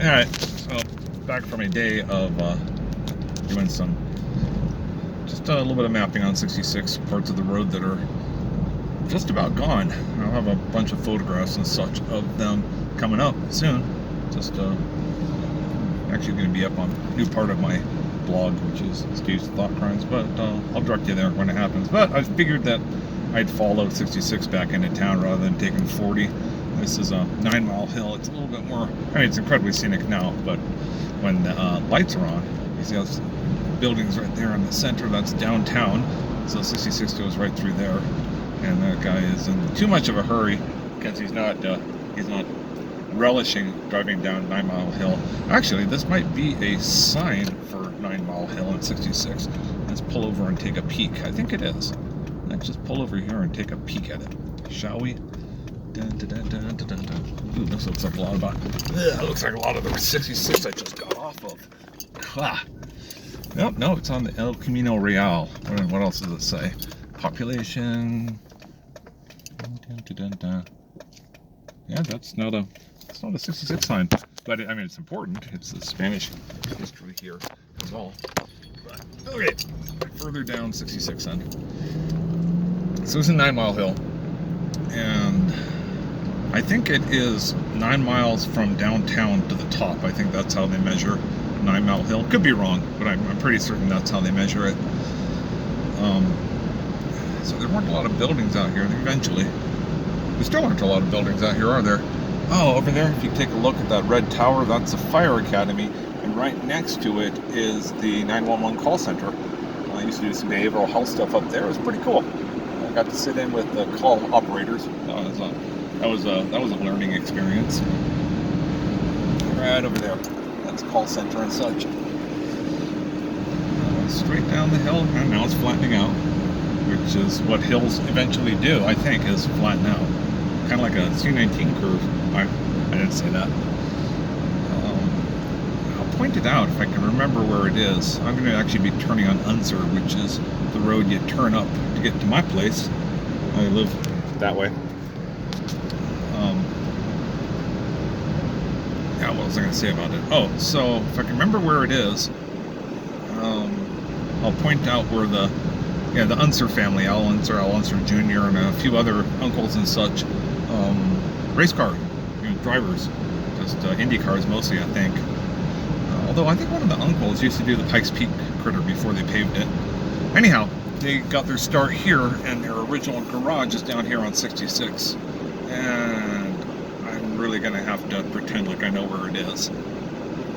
Alright, so back from a day of doing just a little bit of mapping on 66 parts of the road that are just about gone. I'll have a bunch of photographs and such of them coming up soon. Just actually going to be up on a new part of my blog, which is Steve's Thought Crimes, but I'll direct you there when it happens. But I figured that I'd follow 66 back into town rather than taking 40. This is a 9-mile hill. It's a little bit more, I mean, it's incredibly scenic now, but when the lights are on, you see those buildings right there in the center, that's downtown. So 66 goes right through there. And that guy is in too much of a hurry because he's not relishing driving down 9-mile hill. Actually, this might be a sign for 9-mile hill in 66. Let's pull over and take a peek. I think it is. Let's just pull over here and take a peek at it, shall we? Dun, dun, dun, dun, dun, dun, dun. Ooh, this looks like a lot of looks like a lot of the 66 I just got off of. Ah. Nope, no, it's on the El Camino Real. What else does it say? Population. Dun, dun, dun, dun. Yeah, that's not a 66 sign, but I mean it's important. It's the Spanish history here as well. But okay, further down 66 then. So it's a 9-mile hill, and I think it is 9 miles from downtown to the top. I think that's how they measure 9-mile hill. Could be wrong, but I'm pretty certain that's how they measure it. So there weren't a lot of buildings out here eventually. There still aren't a lot of buildings out here, are there? Oh, over there, if you take a look at that red tower, that's the fire academy, and right next to it is the 911 call center. I used to do some behavioral health stuff up there. It was pretty cool. I got to sit in with the call operators. That was a learning experience. Right over there, that's a call center and such. Straight down the hill, and now it's flattening out, which is what hills eventually do, I think, is flatten out. Kind of like a C19 curve. I didn't say that. I'll point it out if I can remember where it is. I'm going to actually be turning on Unser, which is the road you turn up to get to my place. I live that way. Yeah, what was I going to say about it? Oh, so if I can remember where it is, I'll point out where the Unser family, Al Unser Jr., and a few other uncles and such, race car drivers, just Indy cars mostly, I think. Although I think one of the uncles used to do the Pikes Peak critter before they paved it. Anyhow, they got their start here, and their original garage is down here on 66. And I'm really going to have to pretend like I know where it is.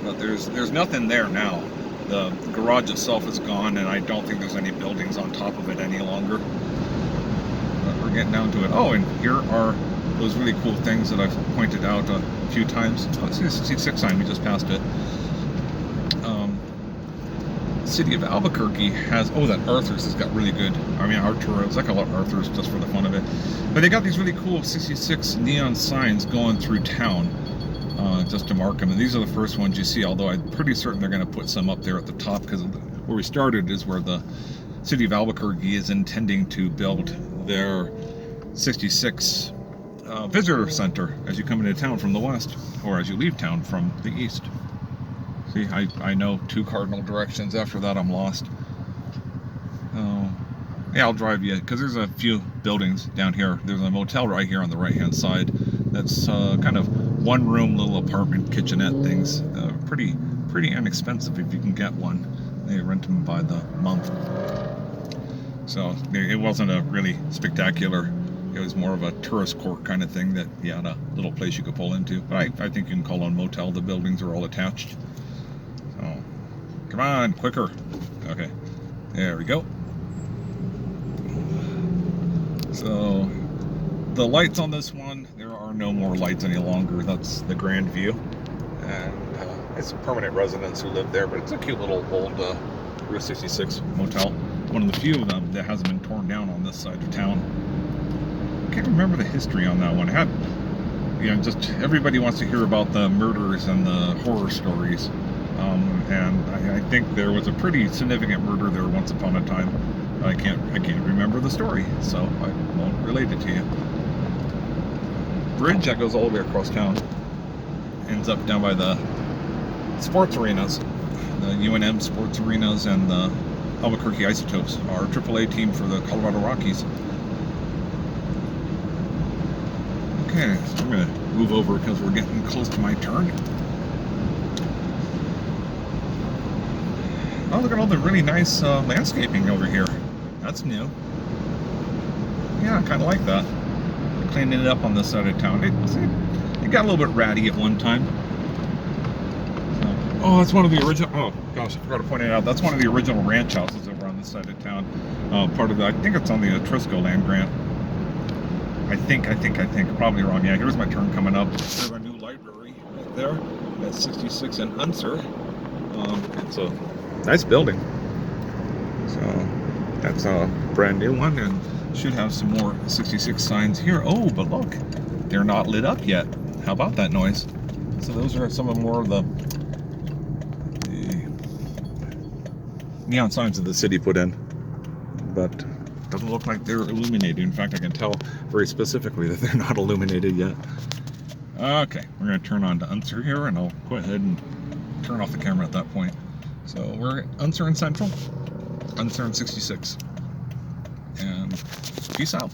But there's nothing there now. The garage itself is gone, and I don't think there's any buildings on top of it any longer. But we're getting down to it. Oh, and here are those really cool things that I've pointed out a few times. Oh, it's the 66 sign, we just passed it. City of Albuquerque has, that Arthur's has got really good, Arturo's, I call it Arthur's just for the fun of it. But they got these really cool 66 neon signs going through town. Just to mark them, and these are the first ones you see, although I'm pretty certain they're going to put some up there at the top, because where we started is where the City of Albuquerque is intending to build their 66 visitor center as you come into town from the west, or as you leave town from the east. See, I know 2 cardinal directions. After that, I'm lost. Yeah, I'll drive you, because there's a few buildings down here. There's a motel right here on the right-hand side. That's kind of one-room little apartment kitchenette things. Pretty inexpensive if you can get one. They rent them by the month. So it wasn't a really spectacular. It was more of a tourist court kind of thing that you had a little place you could pull into. But I think you can call it a motel. The buildings are all attached. So come on, quicker. Okay, there we go. So the lights on this one, there are no more lights any longer. That's the Grand View, and it's permanent residents who live there, but it's a cute little old Route 66 motel. One of the few of them that hasn't been torn down on this side of town. I can't remember the history on that one. It had, just everybody wants to hear about the murders and the horror stories, and I think there was a pretty significant murder there once upon a time. I can't remember the story, so I won't relate it to you. Bridge that goes all the way across town, ends up down by the sports arenas, the UNM sports arenas and the Albuquerque Isotopes, our AAA team for the Colorado Rockies. Okay, so I'm going to move over because we're getting close to my turn. Oh, look at all the really nice landscaping over here. That's new. Yeah, I kind of like that. They're cleaning it up on this side of town. It got a little bit ratty at one time. So, oh, that's one of the original. Oh gosh, I forgot to point it out. That's one of the original ranch houses over on this side of town. Part of the. I think it's on the Trisco land grant. I think. Probably wrong. Yeah, here's my turn coming up. There's our new library right there. That's 66 in Unser. It's a nice building. So that's a brand new one, and should have some more 66 signs here. Oh, but look, they're not lit up yet. How about that noise? So those are some of more of the neon signs that the city put in, but doesn't look like they're illuminated. In fact, I can tell very specifically that they're not illuminated yet. Okay, we're going to turn on to Unser here, and I'll go ahead and turn off the camera at that point. So we're at Unser and Central, Unser and 66, and peace out.